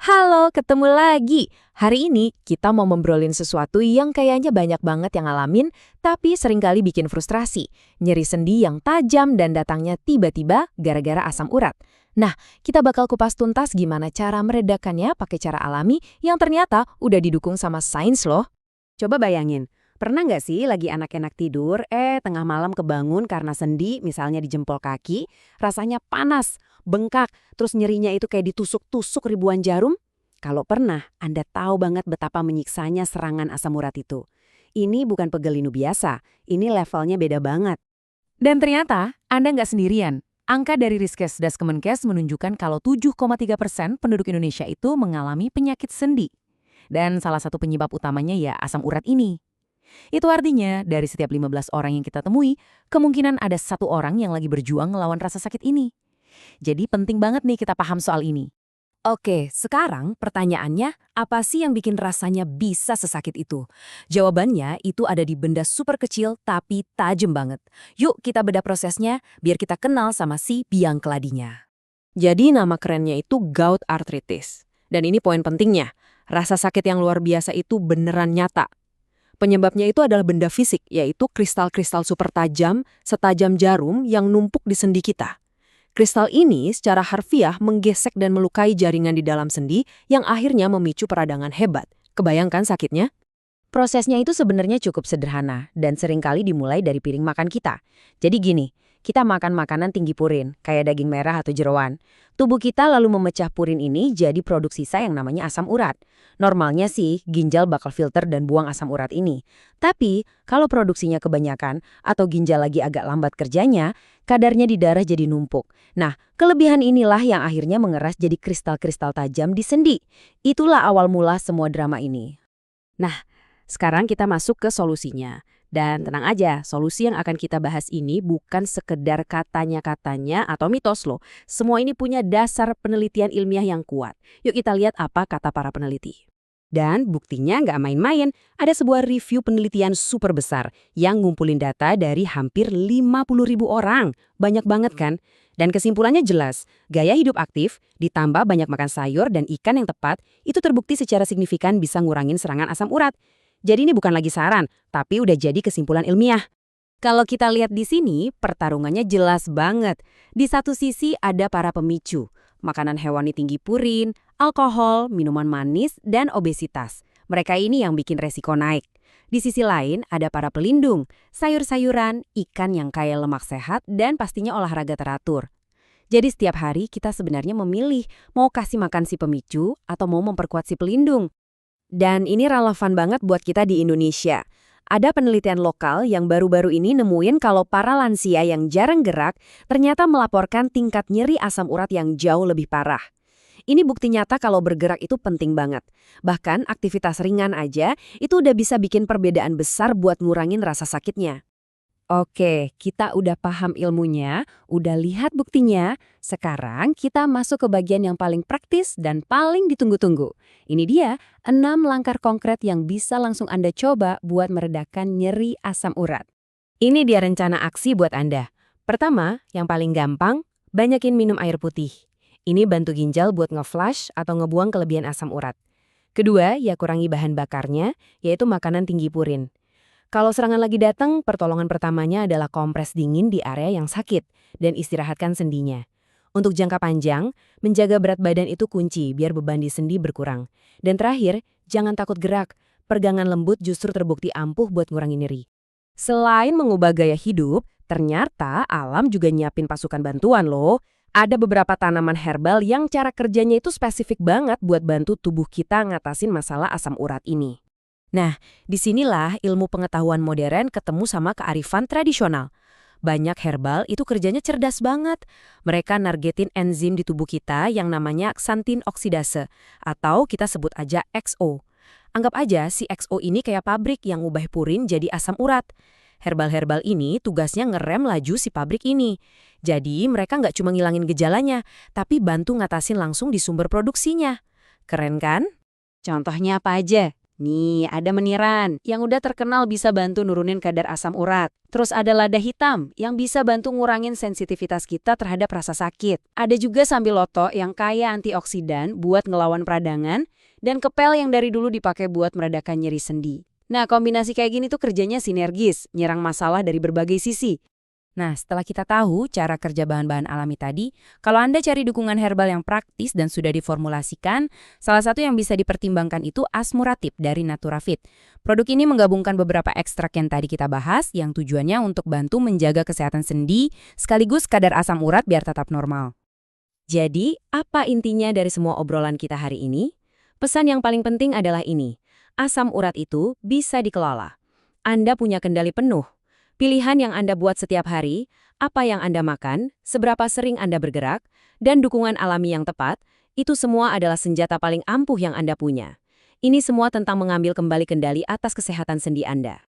Halo, ketemu lagi. Hari ini kita mau membrolin sesuatu yang kayaknya banyak banget yang ngalamin, tapi seringkali bikin frustrasi. Nyeri sendi yang tajam dan datangnya tiba-tiba gara-gara asam urat. Nah, kita bakal kupas tuntas gimana cara meredakannya pakai cara alami yang ternyata udah didukung sama sains loh. Coba bayangin, pernah nggak sih lagi enak-enak tidur, tengah malam kebangun karena sendi, misalnya di jempol kaki, rasanya panas, bengkak, terus nyerinya itu kayak ditusuk-tusuk ribuan jarum? Kalau pernah, Anda tahu banget betapa menyiksanya serangan asam urat itu. Ini bukan pegel linu biasa, ini levelnya beda banget. Dan ternyata, Anda nggak sendirian. Angka dari Riskesdas Kemenkes menunjukkan kalau 7,3% penduduk Indonesia itu mengalami penyakit sendi. Dan salah satu penyebab utamanya ya asam urat ini. Itu artinya, dari setiap 15 orang yang kita temui, kemungkinan ada satu orang yang lagi berjuang melawan rasa sakit ini. Jadi penting banget nih kita paham soal ini. Oke, sekarang pertanyaannya, apa sih yang bikin rasanya bisa sesakit itu? Jawabannya itu ada di benda super kecil tapi tajam banget. Yuk kita bedah prosesnya biar kita kenal sama si biang keladinya. Jadi nama kerennya itu gout arthritis. Dan ini poin pentingnya, rasa sakit yang luar biasa itu beneran nyata. Penyebabnya itu adalah benda fisik, yaitu kristal-kristal super tajam, setajam jarum yang numpuk di sendi kita. Kristal ini secara harfiah menggesek dan melukai jaringan di dalam sendi yang akhirnya memicu peradangan hebat. Kebayangkan sakitnya? Prosesnya itu sebenarnya cukup sederhana dan seringkali dimulai dari piring makan kita. Jadi gini, kita makan makanan tinggi purin, kayak daging merah atau jeroan. Tubuh kita lalu memecah purin ini jadi produk sisa yang namanya asam urat. Normalnya sih, ginjal bakal filter dan buang asam urat ini. Tapi, kalau produksinya kebanyakan atau ginjal lagi agak lambat kerjanya, kadarnya di darah jadi numpuk. Nah, kelebihan inilah yang akhirnya mengeras jadi kristal-kristal tajam di sendi. Itulah awal mula semua drama ini. Sekarang kita masuk ke solusinya. Dan tenang aja, solusi yang akan kita bahas ini bukan sekedar katanya-katanya atau mitos loh. Semua ini punya dasar penelitian ilmiah yang kuat. Yuk kita lihat apa kata para peneliti. Dan buktinya nggak main-main, ada sebuah review penelitian super besar yang ngumpulin data dari hampir 50.000 orang. Banyak banget kan? Dan kesimpulannya jelas, gaya hidup aktif ditambah banyak makan sayur dan ikan yang tepat, itu terbukti secara signifikan bisa ngurangin serangan asam urat. Jadi ini bukan lagi saran, tapi udah jadi kesimpulan ilmiah. Kalau kita lihat di sini, pertarungannya jelas banget. Di satu sisi ada para pemicu, makanan hewani tinggi purin, alkohol, minuman manis, dan obesitas. Mereka ini yang bikin resiko naik. Di sisi lain ada para pelindung, sayur-sayuran, ikan yang kaya lemak sehat, dan pastinya olahraga teratur. Jadi setiap hari kita sebenarnya memilih mau kasih makan si pemicu atau mau memperkuat si pelindung. Dan ini relevan banget buat kita di Indonesia. Ada penelitian lokal yang baru-baru ini nemuin kalau para lansia yang jarang gerak ternyata melaporkan tingkat nyeri asam urat yang jauh lebih parah. Ini bukti nyata kalau bergerak itu penting banget. Bahkan aktivitas ringan aja itu udah bisa bikin perbedaan besar buat ngurangin rasa sakitnya. Oke, kita udah paham ilmunya, udah lihat buktinya. Sekarang kita masuk ke bagian yang paling praktis dan paling ditunggu-tunggu. Ini dia, 6 langkah konkret yang bisa langsung Anda coba buat meredakan nyeri asam urat. Ini dia rencana aksi buat Anda. Pertama, yang paling gampang, banyakin minum air putih. Ini bantu ginjal buat nge-flush atau ngebuang kelebihan asam urat. Kedua, ya kurangi bahan bakarnya, yaitu makanan tinggi purin. Kalau serangan lagi datang, pertolongan pertamanya adalah kompres dingin di area yang sakit dan istirahatkan sendinya. Untuk jangka panjang, menjaga berat badan itu kunci biar beban di sendi berkurang. Dan terakhir, jangan takut gerak. Pergangan lembut justru terbukti ampuh buat ngurangi nyeri. Selain mengubah gaya hidup, ternyata alam juga nyiapin pasukan bantuan loh. Ada beberapa tanaman herbal yang cara kerjanya itu spesifik banget buat bantu tubuh kita ngatasin masalah asam urat ini. Nah, disinilah ilmu pengetahuan modern ketemu sama kearifan tradisional. Banyak herbal itu kerjanya cerdas banget. Mereka nargetin enzim di tubuh kita yang namanya xanthin oksidase, atau kita sebut aja XO. Anggap aja si XO ini kayak pabrik yang ngubah purin jadi asam urat. Herbal-herbal ini tugasnya ngerem laju si pabrik ini. Jadi mereka nggak cuma ngilangin gejalanya, tapi bantu ngatasin langsung di sumber produksinya. Keren kan? Contohnya apa aja? Nih, ada meniran yang udah terkenal bisa bantu nurunin kadar asam urat. Terus ada lada hitam yang bisa bantu ngurangin sensitivitas kita terhadap rasa sakit. Ada juga sambiloto yang kaya antioksidan buat ngelawan peradangan, dan kepel yang dari dulu dipakai buat meredakan nyeri sendi. Nah, kombinasi kayak gini tuh kerjanya sinergis, nyerang masalah dari berbagai sisi. Nah, setelah kita tahu cara kerja bahan-bahan alami tadi, kalau Anda cari dukungan herbal yang praktis dan sudah diformulasikan, salah satu yang bisa dipertimbangkan itu Asmuratif dari Naturafit. Produk ini menggabungkan beberapa ekstrak yang tadi kita bahas, yang tujuannya untuk bantu menjaga kesehatan sendi, sekaligus kadar asam urat biar tetap normal. Jadi, apa intinya dari semua obrolan kita hari ini? Pesan yang paling penting adalah ini. Asam urat itu bisa dikelola. Anda punya kendali penuh. Pilihan yang Anda buat setiap hari, apa yang Anda makan, seberapa sering Anda bergerak, dan dukungan alami yang tepat, itu semua adalah senjata paling ampuh yang Anda punya. Ini semua tentang mengambil kembali kendali atas kesehatan sendi Anda.